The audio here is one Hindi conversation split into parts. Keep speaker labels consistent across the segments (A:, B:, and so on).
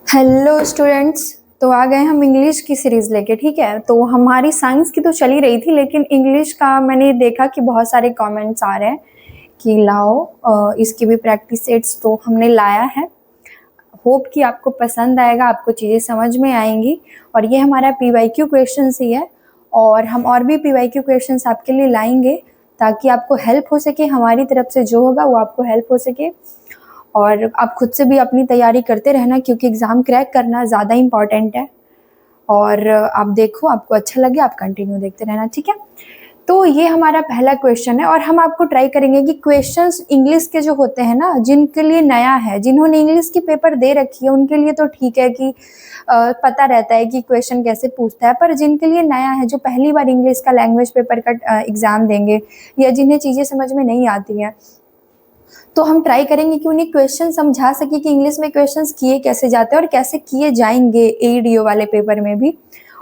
A: Hello students. तो आ गए हम इंग्लिश की सीरीज लेके। ठीक है, तो हमारी साइंस की तो चली रही थी, लेकिन इंग्लिश का मैंने देखा कि बहुत सारे कमेंट्स आ रहे हैं कि लाओ इसकी भी प्रैक्टिस सेट्स, तो हमने लाया है। होप कि आपको पसंद आएगा, आपको चीज़ें समझ में आएंगी। और ये हमारा पीवाईक्यू क्वेश्चंस ही है, और हम और भी पीवाईक्यू क्वेश्चंस आपके लिए लाएंगे ताकि आपको हेल्प हो सके। हमारी तरफ से जो होगा वो आपको हेल्प हो सके, और आप खुद से भी अपनी तैयारी करते रहना, क्योंकि एग्ज़ाम क्रैक करना ज़्यादा इम्पॉर्टेंट है। और आप देखो, आपको अच्छा लगे आप कंटिन्यू देखते रहना। ठीक है, तो ये हमारा पहला क्वेश्चन है, और हम आपको ट्राई करेंगे कि क्वेश्चंस इंग्लिश के जो होते हैं ना, जिनके लिए नया है, जिन्होंने इंग्लिश की पेपर दे रखी है उनके लिए तो ठीक है कि पता रहता है कि क्वेश्चन कैसे पूछता है, पर जिनके लिए नया है, जो पहली बार इंग्लिश का लैंग्वेज पेपर का एग्ज़ाम देंगे, या जिन्हें चीज़ें समझ में नहीं आती हैं, तो हम ट्राई करेंगे कि उन्हें क्वेश्चन समझा सके कि इंग्लिश में क्वेश्चंस किए कैसे जाते हैं और कैसे किए जाएंगे एईडीओ वाले पेपर में भी।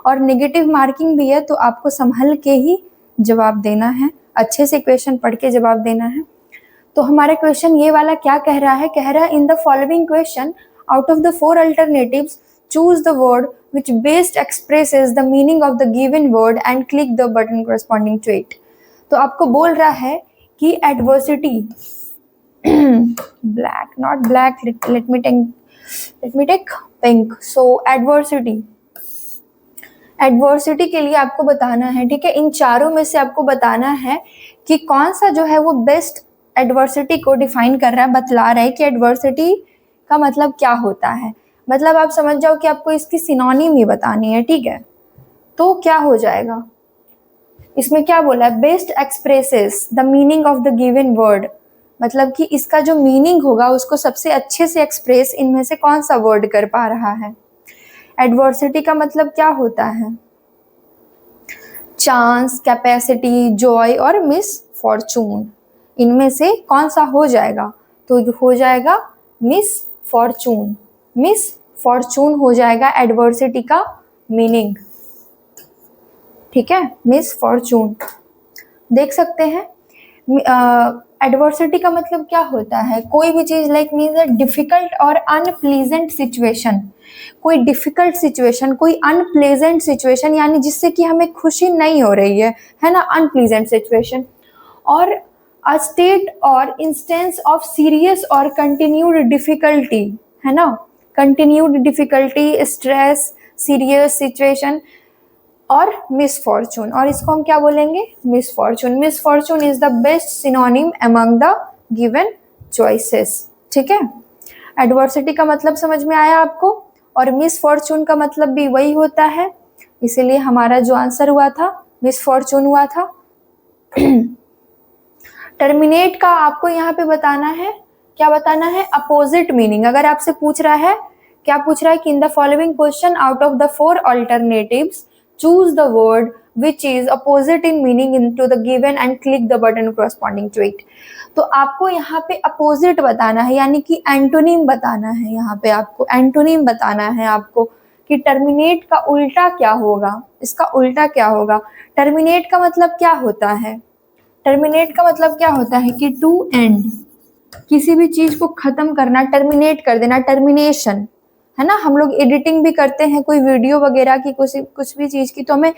A: और नेगेटिव मार्किंग भी है, तो आपको संभल के ही जवाब देना है, अच्छे से क्वेश्चन पढ़ के जवाब देना है। तो हमारा क्वेश्चन ये वाला क्या कह रहा है? कह रहा है, इन the following question out of the 4 alternatives choose the word which best expresses the meaning of the given word and click the button corresponding to it। तो आपको बोल रहा है कि adversity black, not black, let me take pink। so adversity के लिए आपको बताना है, ठीक है, इन चारों में से आपको बताना है कि कौन सा जो है वो बेस्ट एडवर्सिटी को डिफाइन कर रहा है, बतला रहा है कि एडवर्सिटी का मतलब क्या होता है। मतलब आप समझ जाओ कि आपको इसकी सिनोनिम ही बतानी है। ठीक है, तो क्या हो जाएगा इसमें? क्या बोला है? Best expresses the meaning of the given word, मतलब कि इसका जो मीनिंग होगा उसको सबसे अच्छे से एक्सप्रेस इनमें से कौन सा वर्ड कर पा रहा है। एडवर्सिटी का मतलब क्या होता है? चांस, कैपेसिटी, जॉय और मिस फॉर्चून, इनमें से कौन सा हो जाएगा? तो हो जाएगा मिस फॉर्चून। मिस फॉर्चून हो जाएगा एडवर्सिटी का मीनिंग। ठीक है, मिस फॉर्चून देख सकते हैं। एडवर्सिटी का मतलब क्या होता है? कोई भी चीज लाइक मीन्स डिफिकल्ट और अनप्लीजेंट सिचुएशन। कोई डिफिकल्ट सिचुएशन, कोई अनप्लेजेंट सिचुएशन, यानी जिससे कि हमें खुशी नहीं हो रही है ना, अनप्लीजेंट सिचुएशन। और अ स्टेट और इंस्टेंस ऑफ सीरियस और कंटिन्यूड डिफिकल्टी, है ना, continued difficulty, stress, serious situation और मिसफॉर्चून। और इसको हम क्या बोलेंगे? Misfortune. Misfortune is the best synonym among the given choices. ठीक है, एडवर्सिटी का मतलब समझ में आया आपको, और मिसफॉर्चून का मतलब भी वही होता है, इसीलिए हमारा जो आंसर हुआ था मिसफॉर्चून हुआ था। टर्मिनेट का आपको यहाँ पे बताना है, क्या बताना है? Opposite meaning. अगर आपसे पूछ रहा है, क्या पूछ रहा है कि इन the following question out of the 4 alternatives choose the word which is opposite in meaning into the given and click the button corresponding to it। तो आपको यहाँ पे अपोजिट बताना है, यानी कि एंटोनिम बताना है। यहाँ पे आपको एंटोनिम बताना है आपको कि टर्मिनेट का उल्टा क्या होगा, इसका उल्टा क्या होगा। टर्मिनेट का मतलब क्या होता है? टर्मिनेट का मतलब क्या होता है कि टू एंड, किसी भी चीज को खत्म करना, टर्मिनेट कर देना, टर्मिनेशन, है ना। हम लोग एडिटिंग भी करते हैं कोई वीडियो वगैरह की, कुछ भी चीज की, तो हमें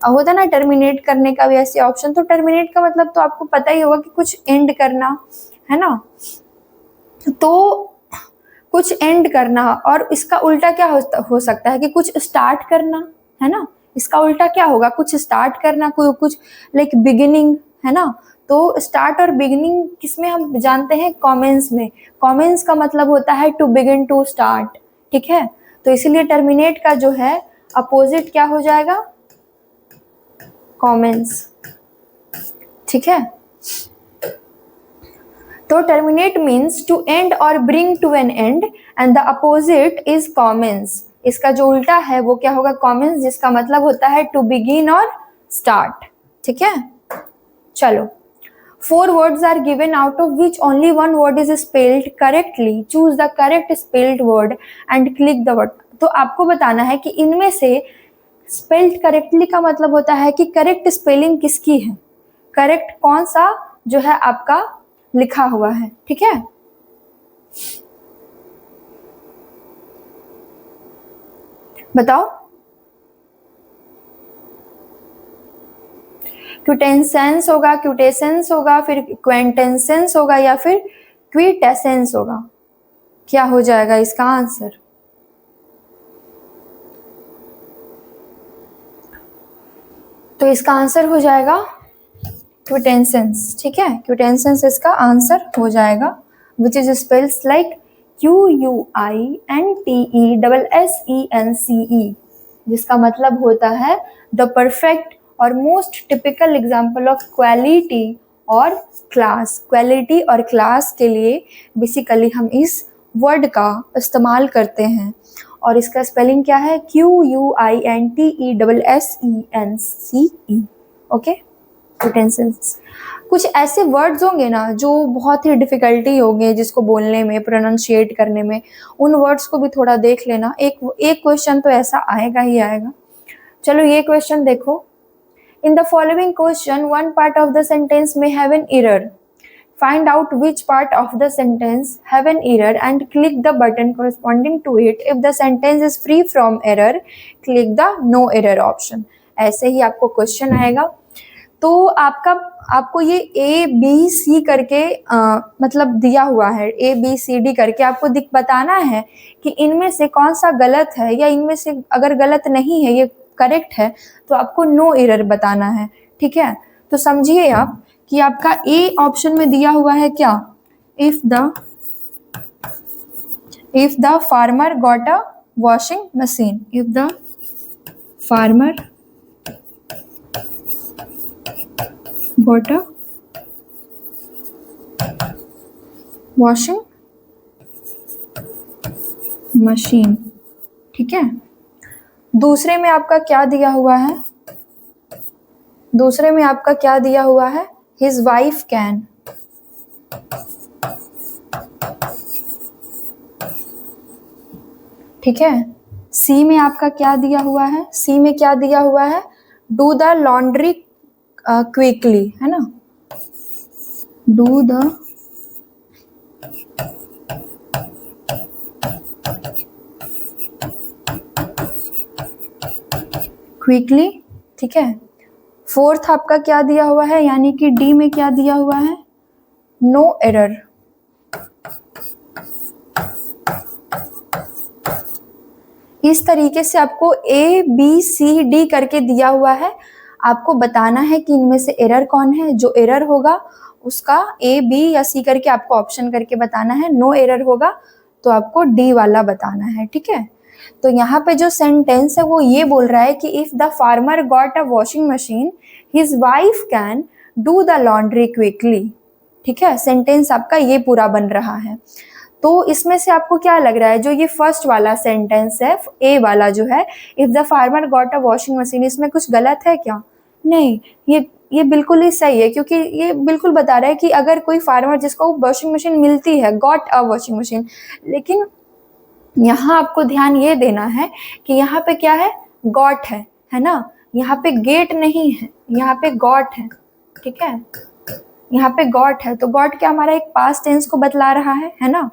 A: होता ना टर्मिनेट करने का भी ऐसे ऑप्शन। तो टर्मिनेट का मतलब तो आपको पता ही होगा कि कुछ एंड करना, है ना। तो कुछ एंड करना, और इसका उल्टा क्या हो सकता है कि कुछ स्टार्ट करना, है ना। इसका उल्टा क्या होगा? कुछ स्टार्ट करना, कुछ लाइक बिगिनिंग, है ना। तो स्टार्ट और बिगिनिंग किसमें हम जानते हैं? कॉमेंस में। कॉमेंस का मतलब होता है टू बिगिन, टू स्टार्ट। ठीक है, तो इसीलिए टर्मिनेट का जो है अपोजिट क्या हो जाएगा? कॉमेंस। ठीक है, तो टर्मिनेट मीन्स टू एंड और bring to an end, and the opposite is commences. इसका जो उल्टा है वो क्या होगा? कॉमेंस, जिसका मतलब होता है टू बिगिन और स्टार्ट। ठीक है, चलो। 4 words are given out of which only one word is spelled correctly. Choose the correct spelled word and click the button। तो आपको बताना है कि इनमें से स्पेल्ड करेक्टली का मतलब होता है कि करेक्ट स्पेलिंग किसकी है, करेक्ट कौन सा जो है आपका लिखा हुआ है। ठीक है, बताओ। क्यूटेंसेंस होगा, क्यूटेसेंस होगा, फिर क्वेंटेंसेंस होगा, या फिर क्वीटेसेंस होगा? क्या हो जाएगा इसका आंसर? तो इसका आंसर हो जाएगा क्यूटेंसेंस। ठीक है, क्यूटेंसेंस इसका आंसर हो जाएगा, which is spells like QUINTESSENCE, जिसका मतलब होता है द परफेक्ट और most typical example of quality और क्लास। क्वालिटी और क्लास के लिए बेसिकली हम इस वर्ड का इस्तेमाल करते हैं, और इसका स्पेलिंग क्या है? QUINTESSENCE। ओके, क्यूटेंसेंस। कुछ ऐसे वर्ड्स होंगे ना जो बहुत ही डिफिकल्टी होंगे जिसको बोलने में, प्रोनाउंशिएट करने में, उन वर्ड्स को भी थोड़ा देख लेना। एक क्वेश्चन तो ऐसा आएगा ही आएगा। चलो ये क्वेश्चन देखो। In the following question one part of the sentence में have an error, find out which part of the sentence have an error and click the button corresponding to it. If the sentence is free from error, click the no error option. ऐसे ही आपको क्वेश्चन आएगा। तो आपको ये A B C करके मतलब दिया हुआ है, A B C D करके आपको बताना है कि इनमें से कौन सा गलत है, या इनमें से अगर गलत नहीं है, ये करेक्ट है, तो आपको नो एरर बताना है। ठीक है, तो समझिए आप कि आपका ए ऑप्शन में दिया हुआ है क्या? If the farmer got a washing machine, if the farmer got a washing machine. ठीक है, दूसरे में आपका क्या दिया हुआ है? दूसरे में आपका क्या दिया हुआ है? His wife can। ठीक है, सी में आपका क्या दिया हुआ है? सी में क्या दिया हुआ है? डू द लॉन्ड्री क्विकली, है ना? Do the quickly. ठीक है, फोर्थ आपका क्या दिया हुआ है, यानी कि डी में क्या दिया हुआ है? No error. इस तरीके से आपको A B C D करके दिया हुआ है, आपको बताना है कि इनमें से एरर कौन है। जो एरर होगा उसका A B या C करके आपको ऑप्शन करके बताना है। नो एरर होगा तो आपको D वाला बताना है। ठीक है, तो यहाँ पे जो सेंटेंस है वो ये बोल रहा है कि if the farmer got a washing machine his wife can do the laundry quickly. ठीक है, सेंटेंस आपका ये पूरा बन रहा है। तो इसमें से आपको क्या लग रहा है, जो ये फर्स्ट वाला सेंटेंस है, ए वाला जो है, if the farmer got a washing machine, इसमें कुछ गलत है क्या? नहीं, ये बिल्कुल ही सही है, क्योंकि ये बिल्कुल बता रहा है कि अगर कोई फार्मर जिसको वॉशिंग मशीन मिलती है, गॉट अ वॉशिंग मशीन, लेकिन यहाँ आपको ध्यान ये देना है कि यहाँ पे क्या है? गॉट है ना? यहाँ पे गेट नहीं है, यहाँ पे गॉट है। ठीक है, यहाँ पे गॉट है, तो गॉट क्या हमारा एक पास्ट टेंस को बतला रहा है ना?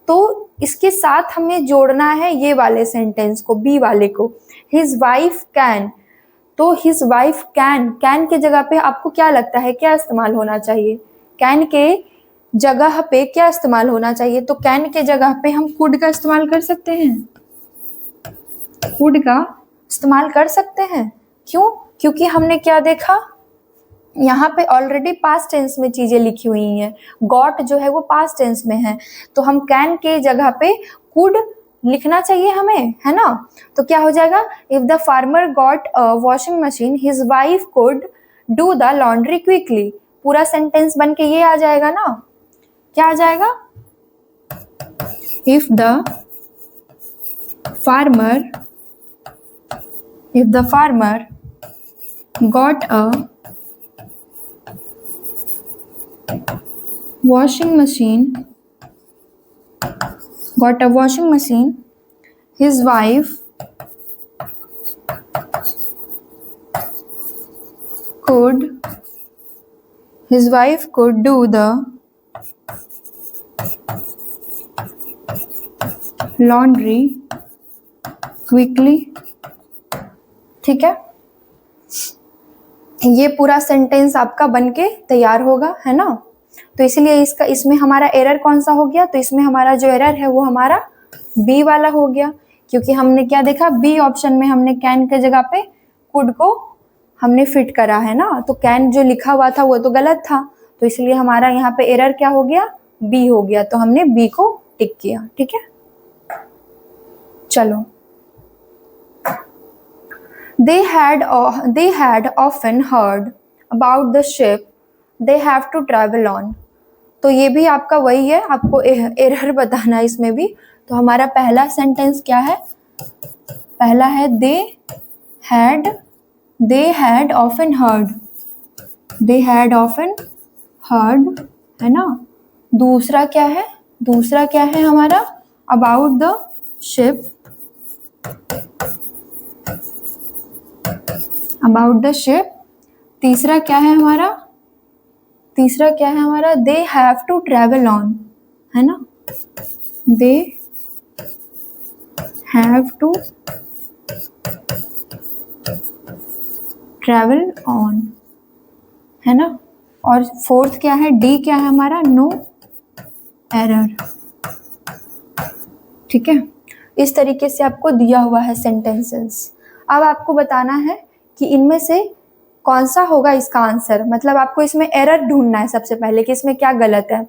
A: तो इसके साथ हमें जोड़ना है ये वाले सेंटेंस को, बी वाले को, हिज वाइफ कैन। तो हिज वाइफ कैन के जगह पे आपको क्या लगता है क्या इस्तेमाल होना चाहिए? कैन के जगह पे क्या इस्तेमाल होना चाहिए? तो कैन के जगह पे हम कुड का इस्तेमाल कर सकते हैं। कुड का इस्तेमाल कर सकते हैं। क्यों? क्योंकि हमने क्या देखा, यहाँ पे ऑलरेडी पास्ट टेंस में चीजें लिखी हुई हैं। गॉट जो है वो पास्ट टेंस में है, तो हम कैन के जगह पे कुड लिखना चाहिए हमें, है ना? तो क्या हो जाएगा? If the farmer got a washing machine his wife could do the laundry quickly. पूरा सेंटेंस बन के ये आ जाएगा ना? क्या आ जाएगा? If the farmer got a washing machine, his wife could do the laundry quickly, ठीक है। ये पूरा सेंटेंस आपका बनके तैयार होगा, है ना। तो इसलिए इसमें हमारा एरर कौन सा हो गया, तो इसमें हमारा जो एरर है वो हमारा बी वाला हो गया, क्योंकि हमने क्या देखा, बी ऑप्शन में हमने कैन के जगह पे कुड को हमने फिट करा है ना, तो कैन जो लिखा हुआ था वो तो गलत था, तो इसलिए हमारा यहाँ पे एरर क्या हो गया, बी हो गया, तो हमने बी को टिक किया, ठीक है। चलो, they had often heard about the ship they have to travel on। तो ये भी आपका वही है, आपको एरर बताना है इसमें भी। तो हमारा पहला सेंटेंस क्या है, पहला है they had often heard है ना। दूसरा क्या है हमारा, about the ship तीसरा क्या है हमारा, they have to travel on, है ना, they have to travel on, है ना। और फोर्थ क्या है, डी क्या है हमारा, नो एरर, ठीक है। इस तरीके से आपको दिया हुआ है सेंटेंसेस। अब आपको बताना है कि इनमें से कौन सा होगा इसका आंसर, मतलब आपको इसमें एरर ढूंढना है सबसे पहले कि इसमें क्या गलत है।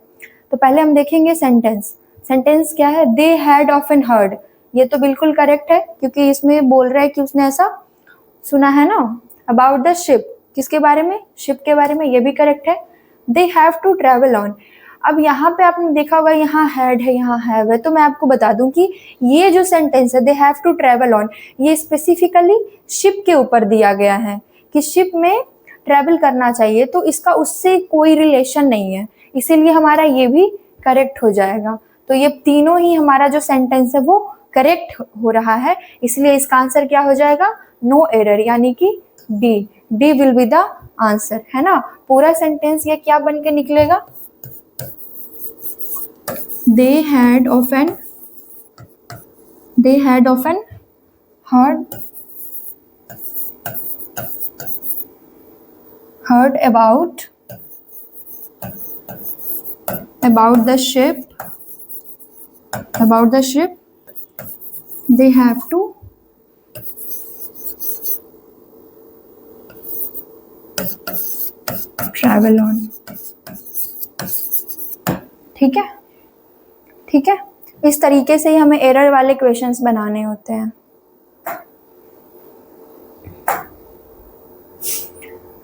A: तो पहले हम देखेंगे सेंटेंस क्या है, दे हैड ऑफन हर्ड, ये तो बिल्कुल करेक्ट है, क्योंकि इसमें बोल रहा है कि उसने ऐसा सुना है ना। अबाउट द शिप, किसके बारे में, शिप के बारे में, ये भी करेक्ट है। They have to travel on, अब यहाँ पे आपने देखा होगा यहाँ हैड है, यहाँ हैव है, तो मैं आपको बता दूं कि ये जो सेंटेंस है they have to travel on, ये स्पेसिफिकली शिप के ऊपर दिया गया है कि शिप में ट्रेवल करना चाहिए, तो इसका उससे कोई रिलेशन नहीं है, इसीलिए हमारा ये भी करेक्ट हो जाएगा। तो ये तीनों ही हमारा जो सेंटेंस है वो करेक्ट हो रहा है, इसलिए इसका आंसर क्या हो जाएगा, नो एरर, यानी कि D will be the answer, है ना। पूरा सेंटेंस ये क्या बन के निकलेगा, they had often heard about the ship they have to travel on, ठीक है। इस तरीके से ही हमें एरर वाले क्वेश्चंस बनाने होते हैं।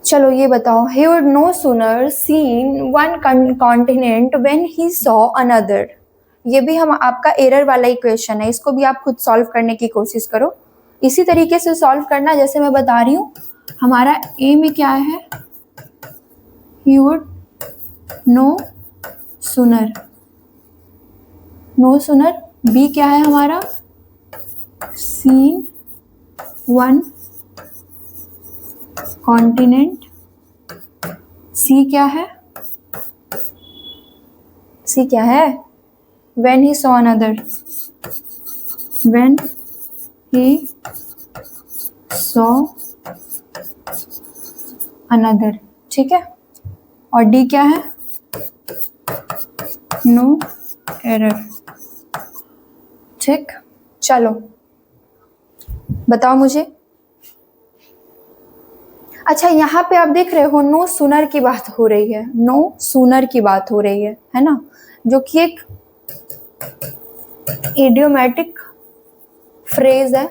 A: चलो ये बताओ, he would no sooner seen one continent when he saw another, ये भी हम आपका एरर वाला ही क्वेश्चन है, इसको भी आप खुद सॉल्व करने की कोशिश करो, इसी तरीके से सॉल्व करना जैसे मैं बता रही हूँ। हमारा ए में क्या है, he would no sooner, be क्या है हमारा, seen one continent, सी क्या है, when he saw another, ठीक है। और डी क्या है, नो एरर, ठीक। चलो बताओ मुझे, अच्छा यहाँ पे आप देख रहे हो नो सूनर की बात हो रही है ना, जो कि एक इडियोमेटिक फ्रेज है,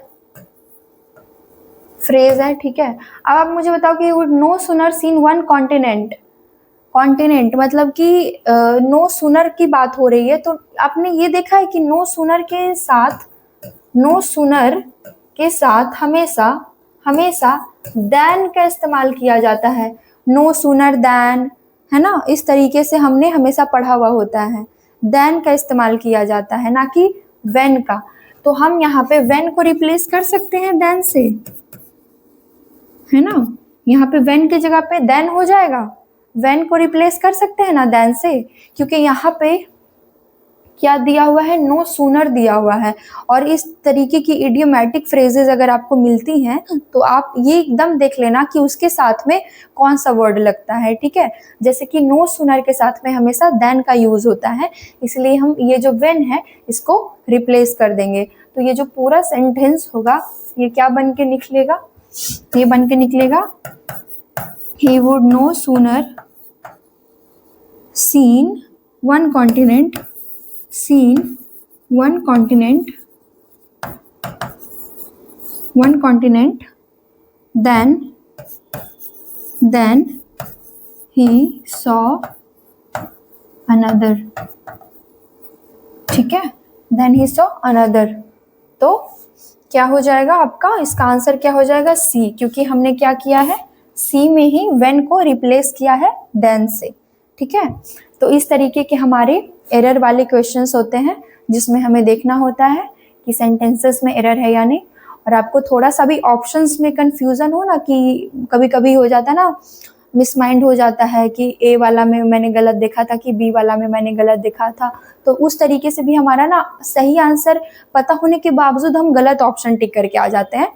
A: ठीक है। अब आप मुझे बताओ कि no sooner seen one continent मतलब कि नो सूनर की बात हो रही है, तो आपने ये देखा है कि नो सूनर के साथ हमेशा देन का इस्तेमाल किया जाता है, नो सूनर देन, है ना। इस तरीके से हमने हमेशा पढ़ा हुआ होता है, देन का इस्तेमाल किया जाता है, ना कि व्हेन का। तो हम यहाँ पे व्हेन को रिप्लेस कर सकते हैं देन से, है ना। यहाँ पे व्हेन की जगह पे देन हो जाएगा, व्हेन को रिप्लेस कर सकते हैं ना देन से, क्योंकि यहाँ पे क्या दिया हुआ है, नो सूनर दिया हुआ है। और इस तरीके की इडियोमैटिक फ्रेजेस अगर आपको मिलती हैं तो आप ये एकदम देख लेना कि उसके साथ में कौन सा वर्ड लगता है, ठीक है। जैसे कि नो सूनर के साथ में हमेशा देन का यूज होता है, इसलिए हम ये जो व्हेन है इसको रिप्लेस कर देंगे। तो ये जो पूरा सेंटेंस होगा ये क्या बन के निकलेगा, ये बन के निकलेगा he would no sooner seen one continent, seen one continent, one continent than he saw another, ठीक है, then he saw another। तो क्या हो जाएगा आपका, इसका आंसर क्या हो जाएगा, सी, क्योंकि हमने क्या किया है, सी में ही व्हेन को रिप्लेस किया है देन से, ठीक है। तो इस तरीके के हमारे एरर वाले क्वेश्चंस होते हैं जिसमें हमें देखना होता है कि सेंटेंसेस में एरर है या नहीं। और आपको थोड़ा सा भी ऑप्शंस में कंफ्यूजन हो ना, कि कभी कभी हो जाता है ना, मिसमाइंड हो जाता है कि ए वाला में मैंने गलत देखा था कि बी वाला में मैंने गलत देखा था, तो उस तरीके से भी हमारा ना सही आंसर पता होने के बावजूद हम गलत ऑप्शन टिक करके आ जाते हैं।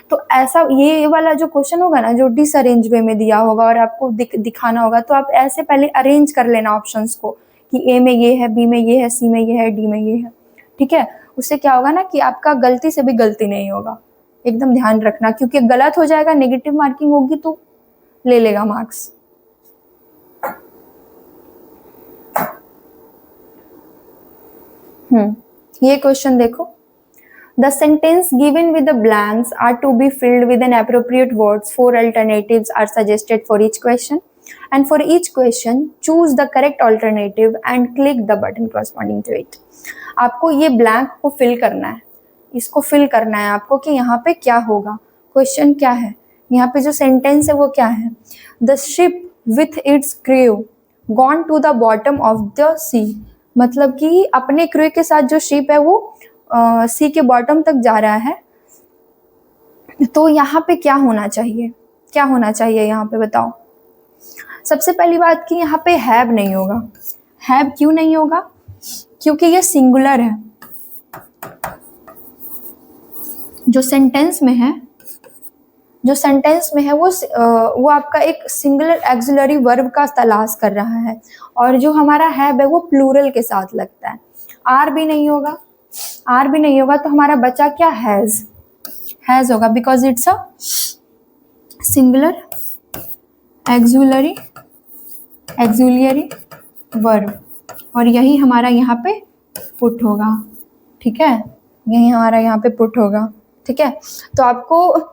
A: तो ऐसा ये वाला जो क्वेश्चन होगा ना, जो डिसअरेंज वे में दिया होगा और आपको दिखाना होगा, तो आप ऐसे पहले अरेंज कर लेना ऑप्शंस को कि ए में ये है, बी में ये है, सी में ये है, डी में ये है, ठीक है। उससे क्या होगा ना कि आपका गलती से भी गलती नहीं होगा, एकदम ध्यान रखना, क्योंकि गलत हो जाएगा, नेगेटिव मार्किंग होगी तो ले लेगा मार्क्स। ये क्वेश्चन देखो, the sentence given with the blanks are to be filled with an appropriate words. 4 alternatives are suggested for each question, and for each question choose the correct alternative and click the button corresponding to it। आपको ये ब्लैंक को फिल करना है, इसको फिल करना है आपको कि यहाँ पे क्या होगा, क्वेश्चन क्या है, यहाँ पे जो सेंटेंस है वो क्या है। The ship with its crew gone to the bottom of the sea, मतलब कि अपने क्रू के साथ जो शिप है वो सी के बॉटम तक जा रहा है। तो यहाँ पे क्या होना चाहिए, क्या होना चाहिए यहाँ पे बताओ। सबसे पहली बात कि यहाँ पे हैव नहीं होगा। हैव क्यों नहीं होगा, क्योंकि ये सिंगुलर है। जो सेंटेंस में है, जो सेंटेंस में है वो आपका एक सिंगुलर एक्सिलरी वर्ब का तलाश कर रहा है, और जो हमारा हैव है वो प्लूरल के साथ लगता है। आर भी नहीं होगा, आर भी नहीं होगा, तो हमारा बचा क्या, हैज होगा, because it's a singular auxiliary verb, और यही हमारा यहाँ पे पुट होगा, ठीक है, यही हमारा यहाँ पे पुट होगा, ठीक है। तो आपको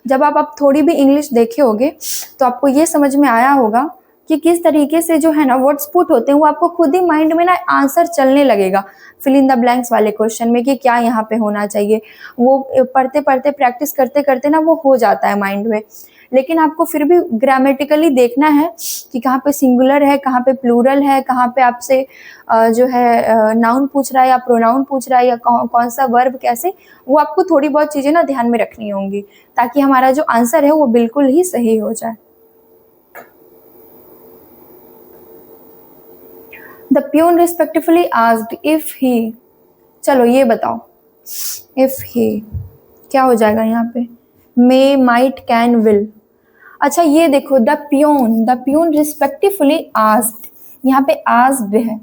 A: जब आप थोड़ी भी इंग्लिश देखे होगे तो आपको ये समझ में आया होगा कि किस तरीके से जो है ना वर्ड्स पुट होते हैं, वो आपको खुद ही माइंड में ना आंसर चलने लगेगा फिल इन द ब्लैंक्स वाले क्वेश्चन में कि क्या यहाँ पे होना चाहिए। वो पढ़ते पढ़ते प्रैक्टिस करते करते ना वो हो जाता है माइंड में, लेकिन आपको फिर भी ग्रामेटिकली देखना है कि कहाँ पे सिंगुलर है, कहाँ पे प्लूरल है, कहाँ पे आपसे जो है नाउन पूछ रहा है या प्रोनाउन पूछ रहा है, या कौन सा वर्ब कैसे, वो आपको थोड़ी बहुत चीज़ें ना ध्यान में रखनी होंगी ताकि हमारा जो आंसर है वो बिल्कुल ही सही हो जाए। The peon respectively asked if he, चलो ये बताओ, if he क्या हो जाएगा यहाँ पे, may, might, can, will। अच्छा ये देखो, the peon respectively asked, यहाँ पे asked है,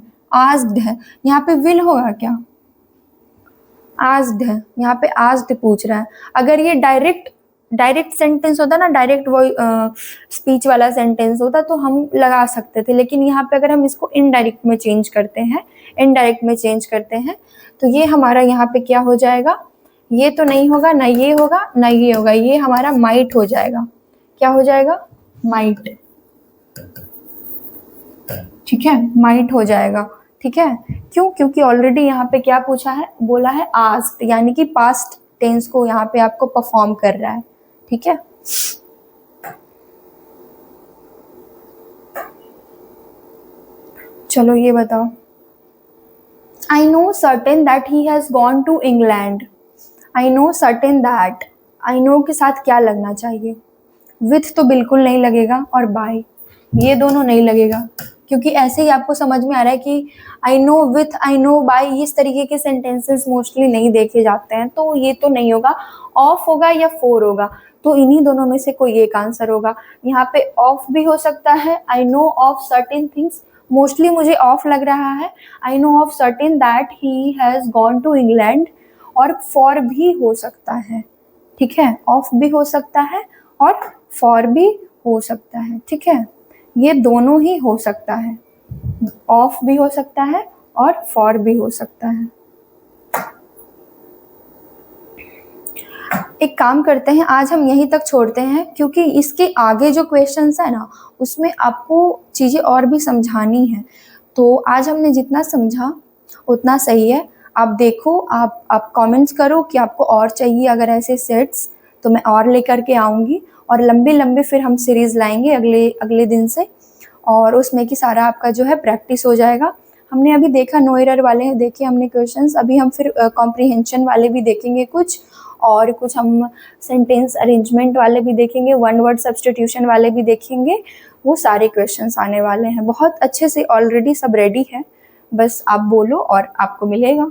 A: यहाँ पे will होगा क्या, asked है, यहाँ पे asked पूछ रहा है। अगर ये डायरेक्ट सेंटेंस होता ना, डायरेक्ट वो स्पीच वाला सेंटेंस होता तो हम लगा सकते थे, लेकिन यहाँ पे अगर हम इसको इनडायरेक्ट में चेंज करते हैं, तो ये हमारा यहाँ पे क्या हो जाएगा, ये तो नहीं होगा, ना ये होगा ना ये होगा, ये हमारा माइट हो जाएगा। क्या हो जाएगा, माइट, ठीक है, माइट हो जाएगा, ठीक है। क्यों, क्योंकि ऑलरेडी यहाँ पे क्या पूछा है, बोला है आस्क्ड, यानी कि पास्ट टेंस को यहाँ पे आपको परफॉर्म कर रहा है, ठीक है। चलो ये बताओ, I know certain that he has gone to England. I know certain that, I know के साथ क्या लगना चाहिए, विथ तो बिल्कुल नहीं लगेगा, और बाय, ये दोनों नहीं लगेगा, क्योंकि ऐसे ही आपको समझ में आ रहा है कि I know, with, I know, by, इस तरीके के सेंटेंसेस मोस्टली नहीं देखे जाते हैं, तो ये तो नहीं होगा। ऑफ होगा या फॉर होगा, तो इन्हीं दोनों में से कोई एक आंसर होगा। यहाँ पे ऑफ भी हो सकता है, I know of certain things, mostly मुझे ऑफ लग रहा है। I know of certain that he has gone to England, और फॉर भी हो सकता है, ठीक है, ऑफ भी हो सकता है और फॉर भी हो सकता है, ठीक है, ये दोनों ही हो सकता है, ऑफ भी हो सकता है और फॉर भी हो सकता है। एक काम करते हैं, आज हम यहीं तक छोड़ते हैं, क्योंकि इसके आगे जो क्वेश्चंस है ना, उसमें आपको चीज़ें और भी समझानी है। तो आज हमने जितना समझा उतना सही है। आप देखो, आप कमेंट्स करो कि आपको और चाहिए अगर ऐसे सेट्स, तो मैं और लेकर के आऊँगी, और लंबे लंबे फिर हम सीरीज़ लाएंगे अगले दिन से, और उसमें कि सारा आपका जो है प्रैक्टिस हो जाएगा। हमने अभी देखा नो एरर वाले देखे हमने क्वेश्चंस, अभी हम फिर कॉम्प्रिहेंशन वाले भी देखेंगे कुछ, और कुछ हम सेंटेंस अरेंजमेंट वाले भी देखेंगे, वन वर्ड सब्स्टिट्यूशन वाले भी देखेंगे। वो सारे क्वेश्चंस आने वाले हैं, बहुत अच्छे से ऑलरेडी सब रेडी है, बस आप बोलो और आपको मिलेगा।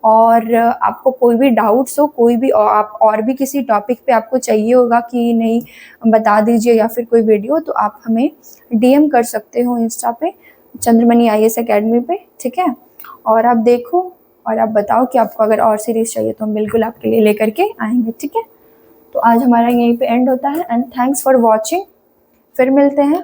A: और आपको कोई भी डाउट्स हो, कोई भी आप और भी किसी टॉपिक पे आपको चाहिए होगा कि नहीं बता दीजिए, या फिर कोई वीडियो, तो आप हमें डीएम कर सकते हो इंस्टा पे, चंद्रमणि IAS अकेडमी पे, ठीक है। और आप देखो और आप बताओ कि आपको अगर और सीरीज चाहिए तो हम बिल्कुल आपके लिए लेकर के आएंगे, ठीक है। तो आज हमारा यहीं पे एंड होता है, एंड थैंक्स फॉर वॉचिंग, फिर मिलते हैं।